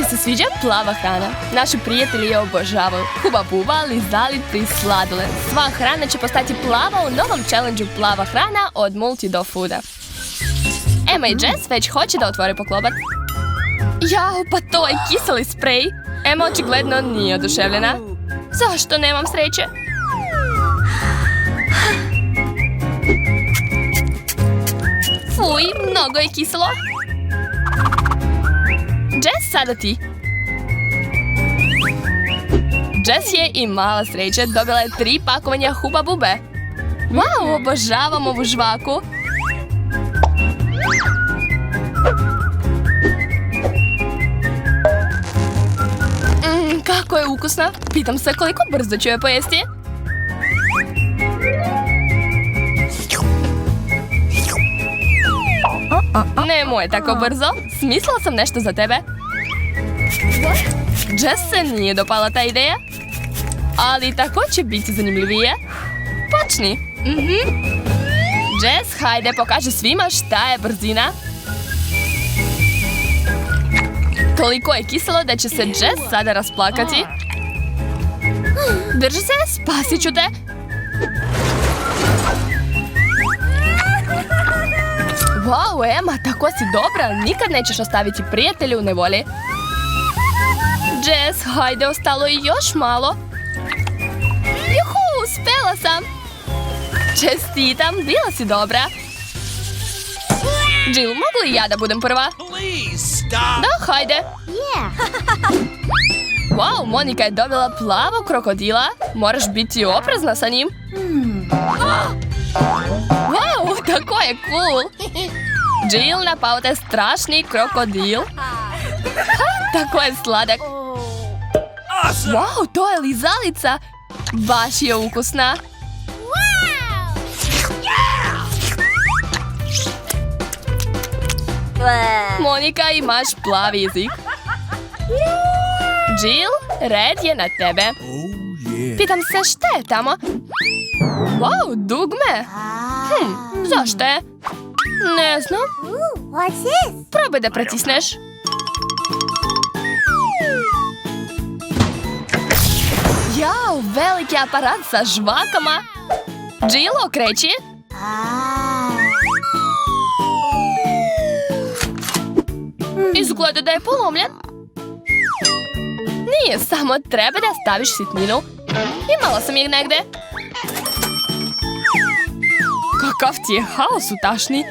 ti se sviđa plava hrana? Naši prijatelji je obožavaju. Huba buba, lizalice i sladole. Sva hrana će postati plava u novom challenge-u Plava hrana od Multi Do Fooda. Emma i Jess već hoće da otvore poklopac. Jao, pa to je kiseli sprej. Emma očigledno nije oduševljena. Zašto nemam sreće? Fuj, mnogo je kiselo. Jess, sada ti. Jess je imala sreće, dobila je 3 pakovanja Huba bube. Wow, obožavam ovu žvaku. Kako je ukusna. Pitam se koliko brzo ću je pojesti. Nemoj tako brzo. Smislila sam nešto za tebe. Jess se nije dopala ta ideja. Ali tako će biti zanimljivije. Počni. Jess, hajde, pokaži svima šta je brzina. Toliko je kiselo da će se Jess sada rasplakati. Drži se, spasit ću te. Wow, Emma, tako si dobra. Nikad nećeš ostaviti prijatelju u nevolji. Jess, hajde, ostalo je još malo. Juhu, uspela sam. Čestitam, bila si dobra. Jill, mogu li ja da budem prva? Da, hajde. Wow, Monika je dobila plavog krokodila. Moraš biti oprezna sa njim. Wow, tako je cool. Jill, napao te strašni krokodil. Tako je sladak. Wow, to je lizalica. Baš je ukusna. Monika, imaš plavi jezik. Jill, red je na tebe. Pitam se šta je tamo? Wow, dugme. Zašto je? Ne znam. Probaj da pritisneš. Jao, veliki aparat sa žvakama. Jill, okreći. Izgleda da je polomljen. Nije, samo treba da staviš sitninu. Imala sam ih negde. Kakav ti je haos u tašni.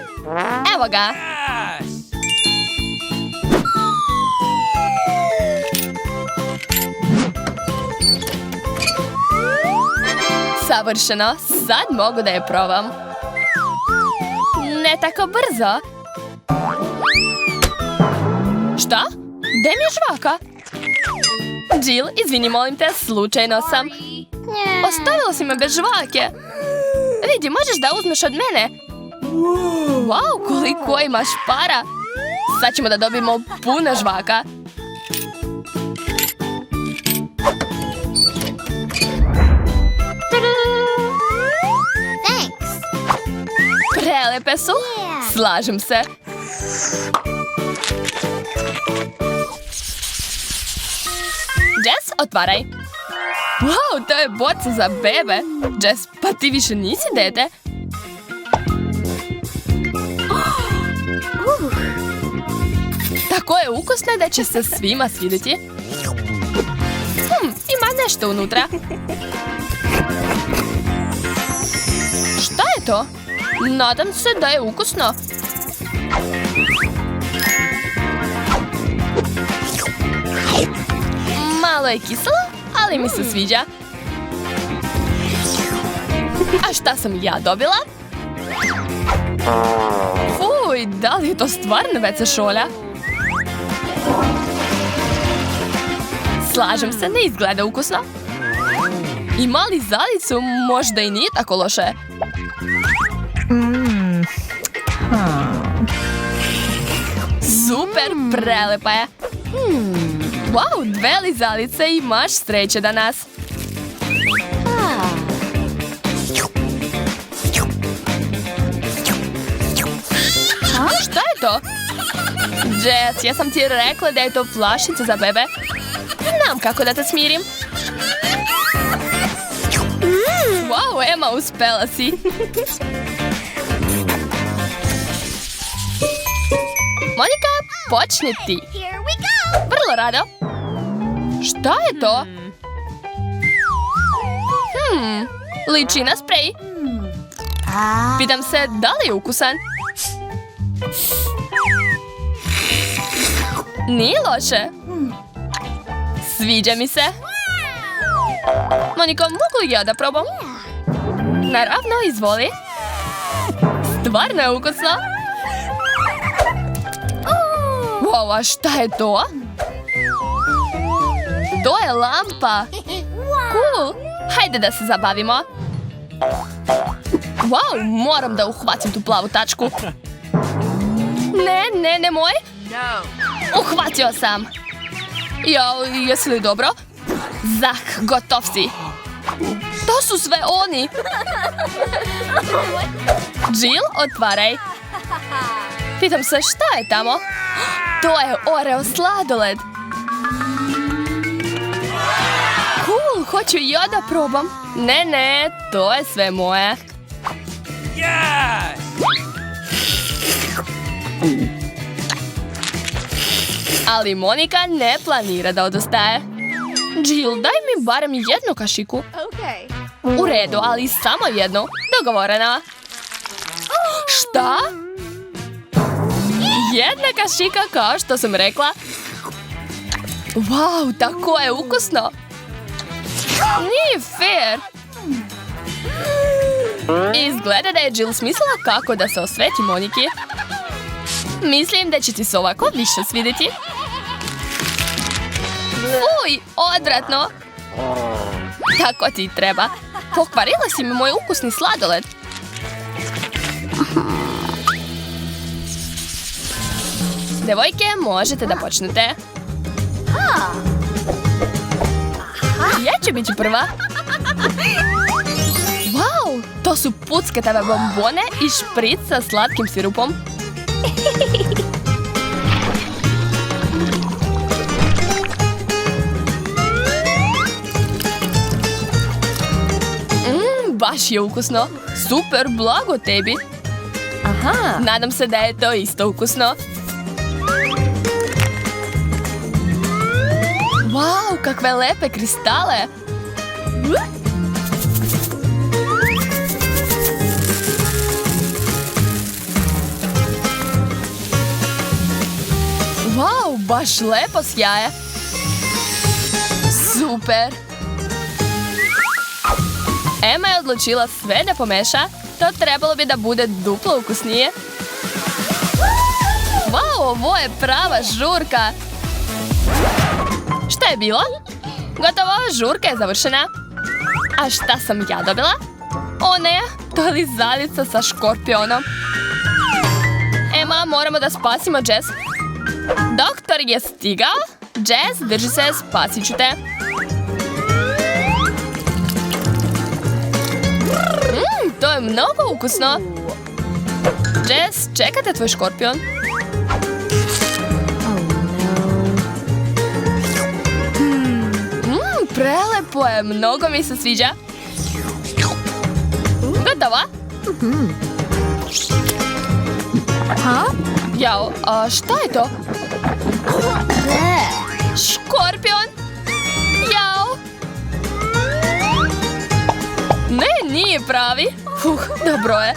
Evo ga. Savršeno, sad mogu da je probam. Ne tako brzo. Šta? Gde mi je žvaka? Jill, izvini, molim te, slučajno sam. Ostavila si me bez žvake. Vidi, možeš da uzmeš od mene. Wow, koliko imaš para. Sad ćemo da dobijemo puno žvaka. Prelepe su. Slažem se. Jess, otvaraj. Wow, to je boca za bebe. Jess, pa ti više nisi dete. Tako je ukusno da će se svima svidjeti. Ima nešto unutra. Šta je to? Nadam se da je ukusno. Malo je kiselo, ali mi se sviđa. A šta sam ja dobila? Fuj, da li je to stvarno WC šolja? Slažem se, ne izgleda ukusno. Ima li zalicu? Možda i nije tako loše. Super, prelepa je. Wow, 2 lizalice i imaš sreće danas. Šta je to? Jess, ja sam ti rekla da je to flašica za bebe. Znam kako da te smirim. Wow, Emma, uspela si. Monika, počni ti. Vrlo rado. Šta je to? Liči na sprej. Pitam se da li je ukusan. Nije loše. Sviđa mi se. Moniko, mogu li ja da probam? Naravno, izvoli. Stvarno je ukusno. Wow, a šta je to? To je lampa. Cool. Hajde da se zabavimo. Wow, moram da uhvatim tu plavu tačku. Ne, nemoj. Uhvatio sam. Jao, jesi li dobro? Zah, gotov si. To su sve oni. Jill, otvaraj. Pitam se šta je tamo? To je Oreo sladoled. Cool, hoću ja da probam. Ne, to je sve moje. Ali Monika ne planira da odostaje. Jill, daj mi barem jednu kašiku. U redu, ali samo jednu. Dogovorena. Šta? Jedna kašika kao što sam rekla. Wow, tako je ukusno. Nije fair. Izgleda da je Jill smislila kako da se osveti Moniki. Mislim da će ti se ovako više svidjeti. Uj, odvratno. Tako ti treba. Pokvarila si mi moj ukusni sladoled. Devojke, možete da počnete. Ja ću biti prva. Wow, to su puckatave bombone i špric sa slatkim sirupom. Baš je ukusno. Super, blago tebi. Aha. Nadam se da je to isto ukusno. Wow, kakve lepe kristale. Wow, baš lepo sjaje. Super. Emma je odlučila sve da pomeša. To trebalo bi da bude duplo ukusnije. Wow, ovo je prava žurka. Šta je bilo? Gotovo, žurka je završena. A šta sam ja dobila? O ne, to je lizalica sa škorpionom. Emma, moramo da spasimo Jess. Doktor je stigao. Jess, drži se, spasit ću te. To je mnogo ukusno. Jess, čekate tvoj škorpion? Prelepo je, mnogo mi se sviđa. Gotova? Jao, a šta je to? Škorpion? Jao. Ne, nije pravi. Dobro je.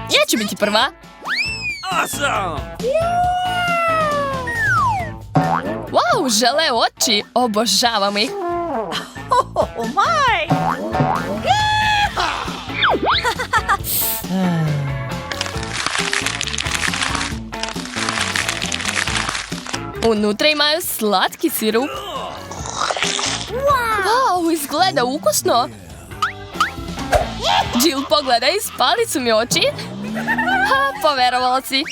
Ja ću biti prva. Awesome! Wow, žele oči. Obožavam ih. Oh my! Unutra imaju slatki sirup. Wow, izgleda ukusno. Jill, pogledaj, spali su mi oči. Ha, poverovala si.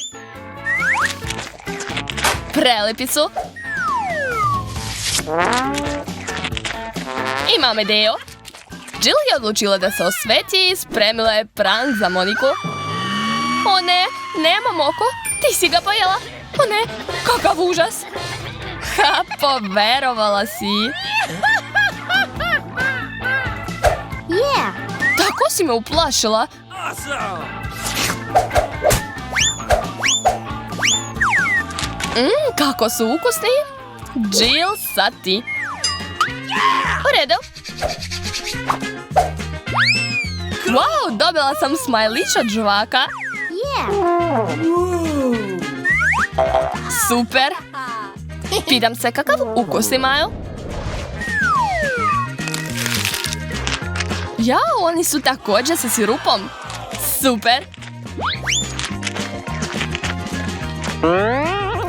Prelepi su. Imam ideju. Jill je odlučila da se osveti i spremila je prank za Moniku. O ne, nemam oko, ti si ga pojela. O ne, kakav užas. Ha, poverovala si. Tako si me uplašila. Awesome! Kako su ukusni. Jill, sad ti. U redu. Wow, dobila sam smajlić od žvaka. Super. Pitam se kakav ukus imaju. Ja, oni su također sa sirupom. Super.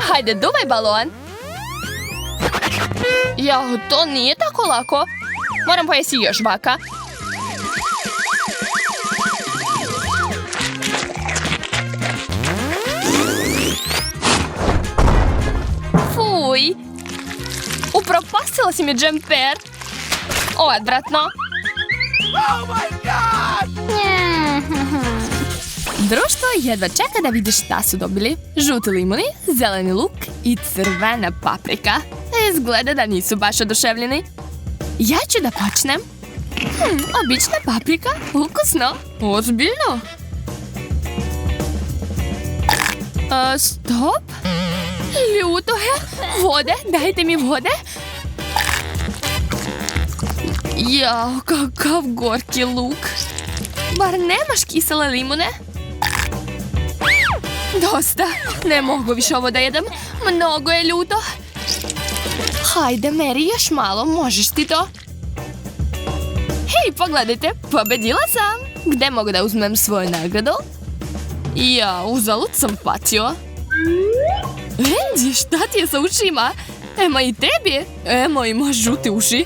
Hajde, duvaj balon. Jao, to nije tako lako. Moram pojesti još žvaka. Fuj. Upropastila si mi džemper. Odvratno. Oh my god! Društvo jedva čeka da vidi šta su dobili. Žuti limuni, zeleni luk i crvena paprika. Izgleda da nisu baš oduševljeni. Ja ću da počnem. Obična paprika, ukusno. Ozbiljno. Stop. Ljuto je. Vode, dajte mi vode. Jao, kakav gorki luk. Bar nemaš kisele limune? Dosta. Ne mogu više ovo da jedem. Mnogo je ljuto. Hajde, Mary, još malo. Možeš ti to? Hej, pogledajte. Pobedila sam. Gde mogu da uzmem svoju nagradu? Ja, uzalud sam patio. Andy, šta ti je sa ušima? Ema i tebi? Ema ima žuti uši.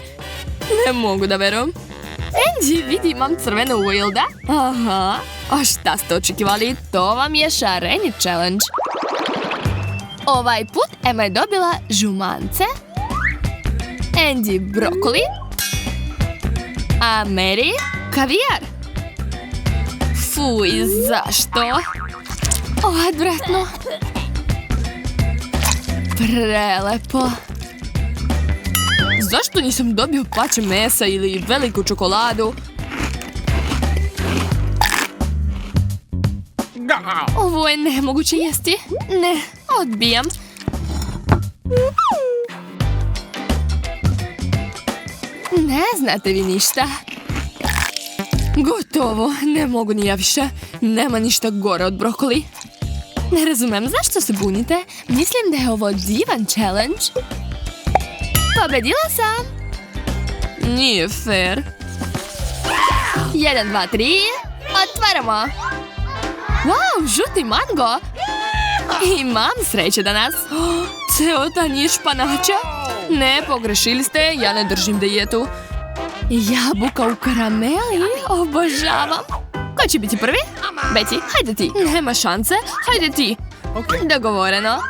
Ne mogu da verujem. Andy, vidi, imam crvenu uvo, jel da? Aha. A šta ste očekivali? To vam je šarenje challenge. Ovaj put Ema je dobila žumance, Andy brokoli, a Mary kavijar. Fuj, zašto? Odvratno. Prelepo. Zašto nisam dobio pače mesa ili veliku čokoladu? Ovo je nemoguće jesti. Ne, odbijam. Ne znate vi ništa. Gotovo, ne mogu ni ja više. Nema ništa gore od brokoli. Ne razumem zašto se bunite. Mislim da je ovo divan challenge. Pobedila sam. Nije fair. 1, 2, 3. Otvaramo. Wow, žuti mango. Imam sreće danas. Ceo tanjir španača. Ne, pogrešili ste, ja ne držim dijetu. Jabuka u karameli, obožavam. Ko će biti prvi? Betty, hajde ti. Nema šanse, hajde ti. Dogovoreno.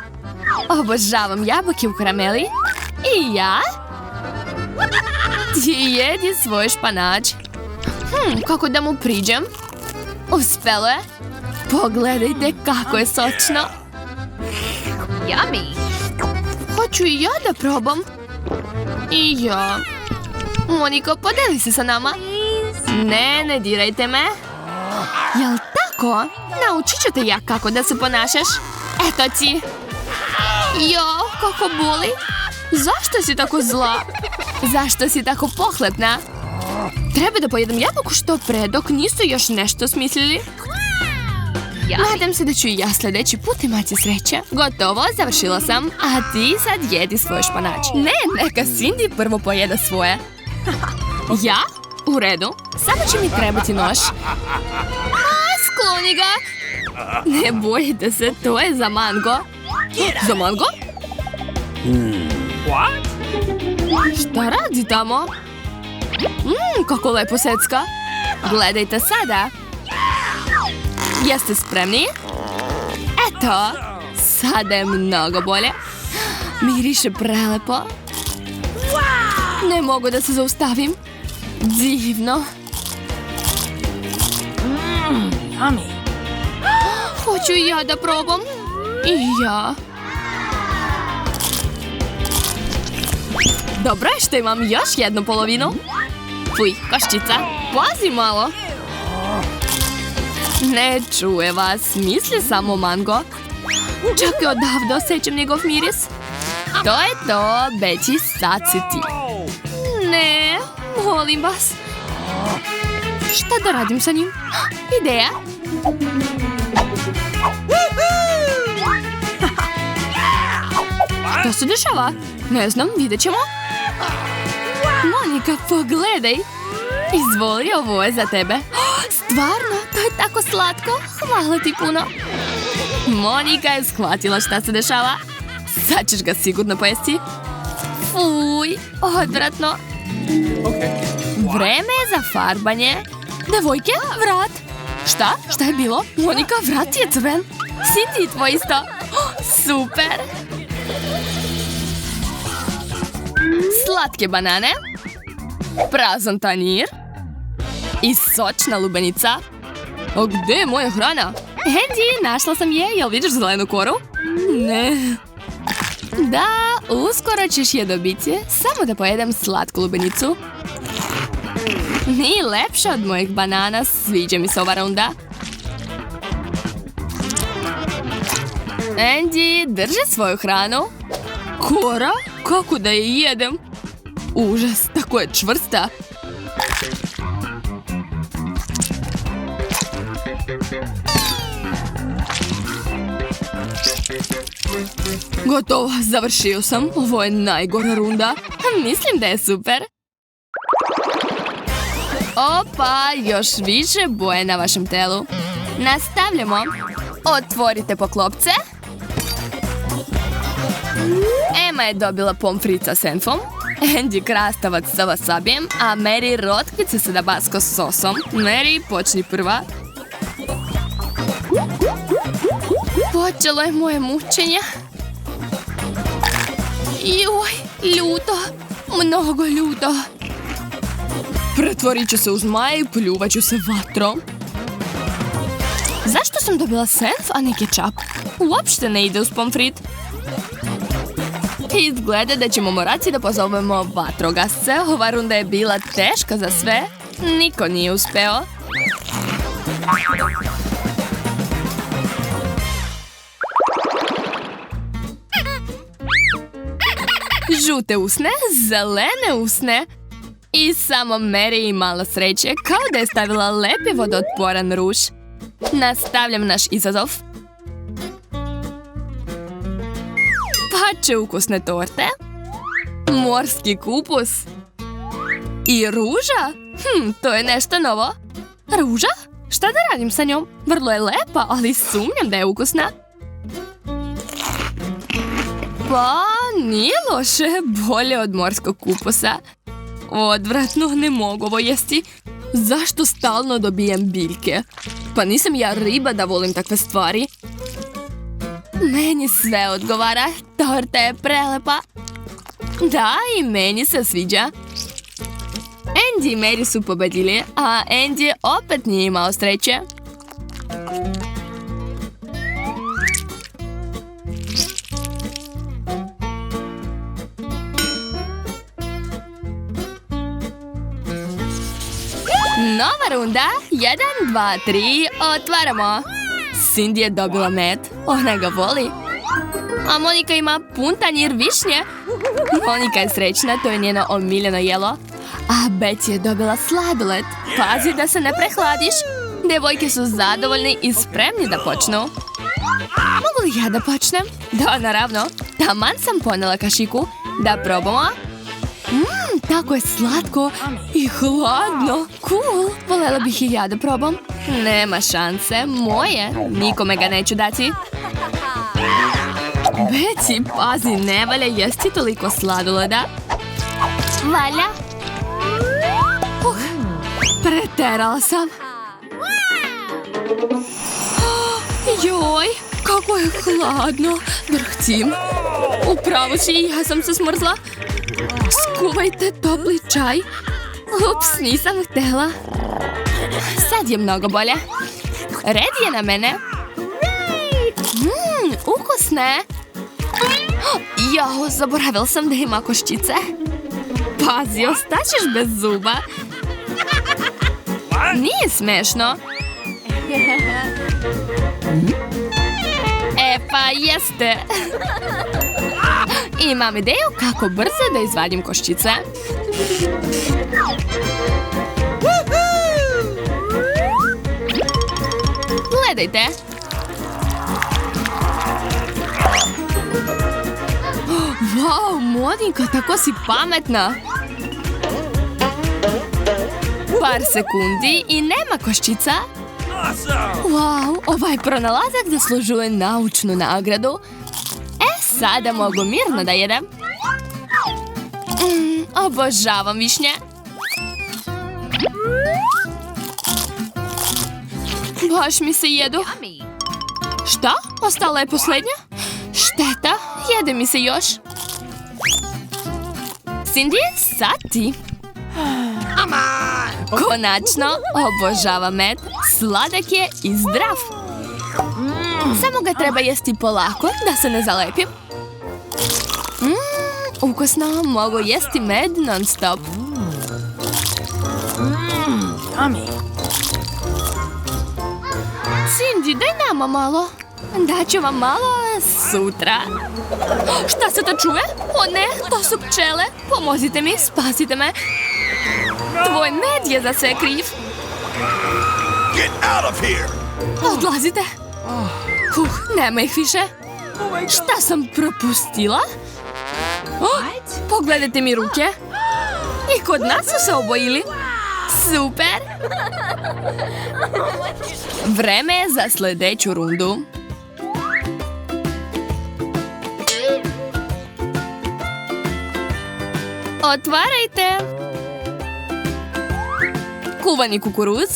Obožavam jabuke u karameli. I ja? Ti jedi svoj španač. Kako da mu priđem? Uspelo je. Pogledajte kako je sočno. Yummy. Hoću i ja da probam. I ja. Moniko, podeli se sa nama. Ne, ne dirajte me. Jel tako? Naučit ću te ja kako da se ponašaš. Eto ti. Jo, kako boli. Zašto si tako zla? Zašto si tako pohlepna? Treba da pojedem jabuku što pre dok nisu još nešto smislili. Nadam se da ću i ja sljedeći put imati sreće. Gotovo, završila sam. A ti sad jedi svoj španač. Ne, neka Cindy prvo pojeda svoje. Ja? U redu. Samo će mi trebati nož. Skloni ga. Ne bojite se, to je za mango. Za mango? What? Šta radi tamo? Kako lepo secka. Gledajte sada. Jeste spremni? Eto, sada je mnogo bolje. Miriše prelepo. Ne mogu da se zaustavim. Divno. Yummy. Hoću i ja da probam. I ja. Dobro je što imam još jednu polovinu. Fuj, koščica. Pazi malo. Ne čuje vas. Misli samo mango. Čak i odavde osjećam njegov miris. To je to. Beći, sad si ti. Ne, molim vas. Šta da radim sa njim? Ideja. Što se dešava? Ne znam, vidjet ćemo. Monika, pogledaj. Izvoli, ovo je za tebe. Stvarno, to je tako slatko. Hvala ti puno. Monika je shvatila šta se dešava. Sad ćeš ga sigurno pojesti. Fuj, odvratno. Vreme je za farbanje. Devojke, vrat. Šta? Šta je bilo? Monika, vrat je crven. Si ti tvoj isto. Super. Slatke banane. Prazan tanjir. I sočna lubenica. A gdje je moja hrana? Andy, našla sam je. Jel vidiš zelenu koru? Ne. Da, uskoro ćeš je dobiti. Samo da pojedem slatku lubenicu. Nije lepša od mojih banana. Sviđa mi se ova runda. Andy, drži svoju hranu. Kora? Kako da je jedem? Užas, tako je čvrsta. Gotovo, završio sam. Ovo je najgora runda. Mislim da je super. Opa, još više boje na vašem telu. Nastavljamo. Otvorite poklopce. Emma je dobila pomfrica s senfom. Andy krastavac sa wasabijem, a Mary rotkvice sa dabasko sosom. Mary, počni prva. Počelo je moje mučenje. Joj, ljuto. Mnogo ljuto. Pretvorit ću se u zmaja i pljuvat ću se vatrom. Zašto sam dobila senf, a ne kečap? Uopšte ne ide uz pomfrit. Izgleda da ćemo morati da pozovemo vatrogasce. Ova runda je bila teška za sve. Niko nije uspeo. Žute usne, zelene usne. I samo Mary imala sreće, kao da je stavila lepi vodootporan ruž. Nastavljam naš izazov. Pače ukusne torte. Morski kupus. I ruža? To je nešto novo. Ruža? Šta da radim sa njom? Vrlo je lepa, ali sumnjam da je ukusna. Pa, nije loše. Bolje od morskog kupusa. Odvratno, ne mogu ovo jesti. Zašto stalno dobijem biljke? Pa nisam ja riba da volim takve stvari. Meni sve odgovara. Torta je prelepa. Da, i meni se sviđa. Andy i Mary su pobedili, a Andy opet nije imao sreće. Nova runda. 1, 2, 3. Otvaramo. Cindy je dobila med. Ona ga voli. A Monika ima pun tanjir višnje. Monika je srećna, to je njeno omiljeno jelo. A Betsy je dobila sladoled. Pazi da se ne prehladiš. Devojke su zadovoljni i spremni da počnu. Mogu li ja da počnem? Da, naravno. Taman sam ponela kašiku. Da probamo. Tako je slatko i hladno. Cool. Volela bih i ja da probam. Nema šanse. Moje. Nikome ga neću dati. Betsy, pazi, ne valja jesti toliko sladoleda. Valja. Preterala sam. Joj, kako je hladno. Drhcim. Upravo si, ja sam se smrzla. Skuvajte topli čaj. Ups, nisam htjela. Sad je mnogo bolje. Red je na mene. Ukusne. Jao, zaboravila sam da ima koščice. Pazi, ostaćeš bez zuba. Nije smešno. E pa jeste. Imam ideju kako brzo da izvadim koščice. Gledajte. Wow, Monika, tako si pametna. Par sekundi i nema koščica. Awesome! Wow, ovaj pronalazak zaslužuje naučnu nagradu. Sada mogu mirno da jedem. Obožavam višnje. Baš mi se jedu. Šta? Ostala je posljednja? Šteta, jede mi se još. Cindy, sad ti. Konačno, obožavam med. Sladak je i zdrav. Samo ga treba jesti polako, da se ne zalepim. Ukusno, mogu jesti med non stop. Cindy, daj nama malo. Daću vam malo sutra. Šta se to čuje? O ne, to su pčele. Pomozite mi, spasite me. Tvoj med je za sve kriv. Get out of here! Odlazite. Nema ih više. Šta sam propustila? Pogledajte mi ruke. I kod nas su se obojili. Super. Vreme je za sljedeću rundu. Otvarajte. Kuvani kukuruz,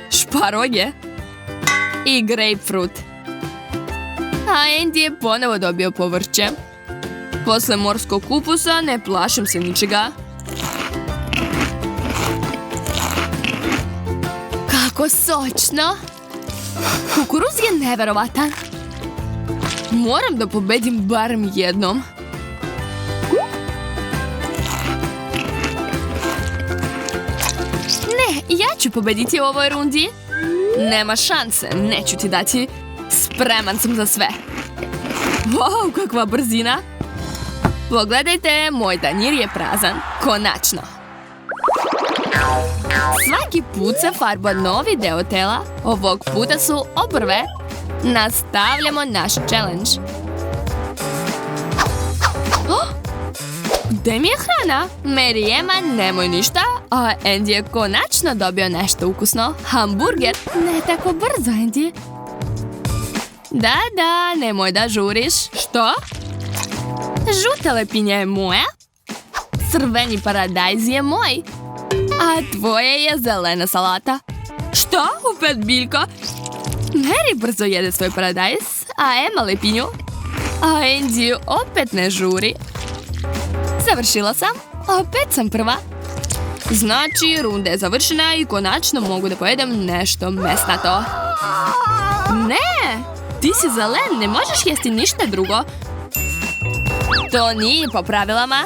šparoge i grapefruit. A Andy je ponovo dobio povrće. Posle morskog kupusa ne plašim se ničega. Kako sočno! Kukuruz je neverovatan. Moram da pobedim barem jednom. Ne, ja ću pobediti u ovoj rundi. Nema šanse, neću ti dati. Spreman sam za sve. Wow, kakva brzina. Pogledajte, moj tanjir je prazan. Konačno. Svaki put se farba novi deo tela. Ovog puta su obrve. Nastavljamo naš challenge. Gde mi je hrana? Mary i Emma nemoj ništa, a Andy je konačno dobio nešto ukusno. Hamburger. Ne tako brzo, Andy. Da, nemoj da žuriš. Što? Žuta lepinja je moja. Crveni paradajz je moj. A tvoje je zelena salata. Što? Opet biljka? Mary brzo jede svoj paradajz, a Emma lepinju. A Andy opet ne žuri. Završila sam. Opet sam prva. Znači, runda je završena i konačno mogu da pojedem nešto mesnato. Ne! Ti si zelen, ne možeš jesti ništa drugo. To nije po pravilama.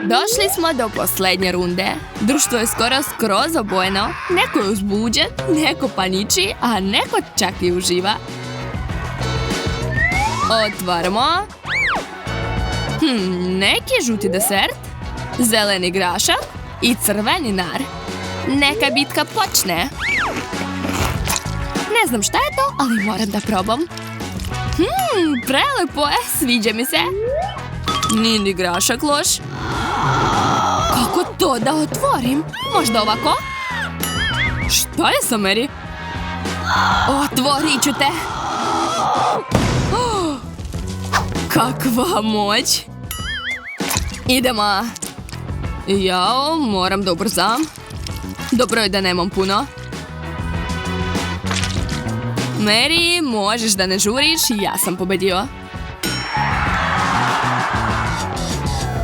Došli smo do posljednje runde. Društvo je skroz obojeno. Neko je uzbuđen, neko paniči, a neko čak i uživa. Otvaramo. Neki žuti desert, zeleni grašak i crveni nar. Neka bitka počne. Ne znam šta je to, ali moram da probam. Prelepo je, sviđa mi se. Nije ni grašak loš. Kako to da otvorim? Možda ovako? Šta je sa Mary? Otvorit ću te. Kakva moć. Idemo. Jao, moram da ubrzam. Dobro je da nemam puno. Mary, možeš da ne žuriš, ja sam pobedio.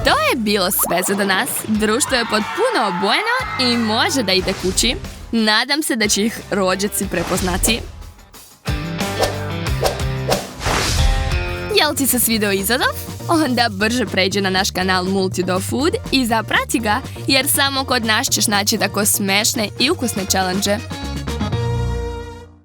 To je bilo sve za danas. Društvo je potpuno obojeno i može da ide kući. Nadam se da će ih rođaci prepoznati. Jel ti se svidio izazov? Onda brže pređi na naš kanal Multidofood i zaprati ga, jer samo kod nas ćeš naći tako smešne i ukusne challenge.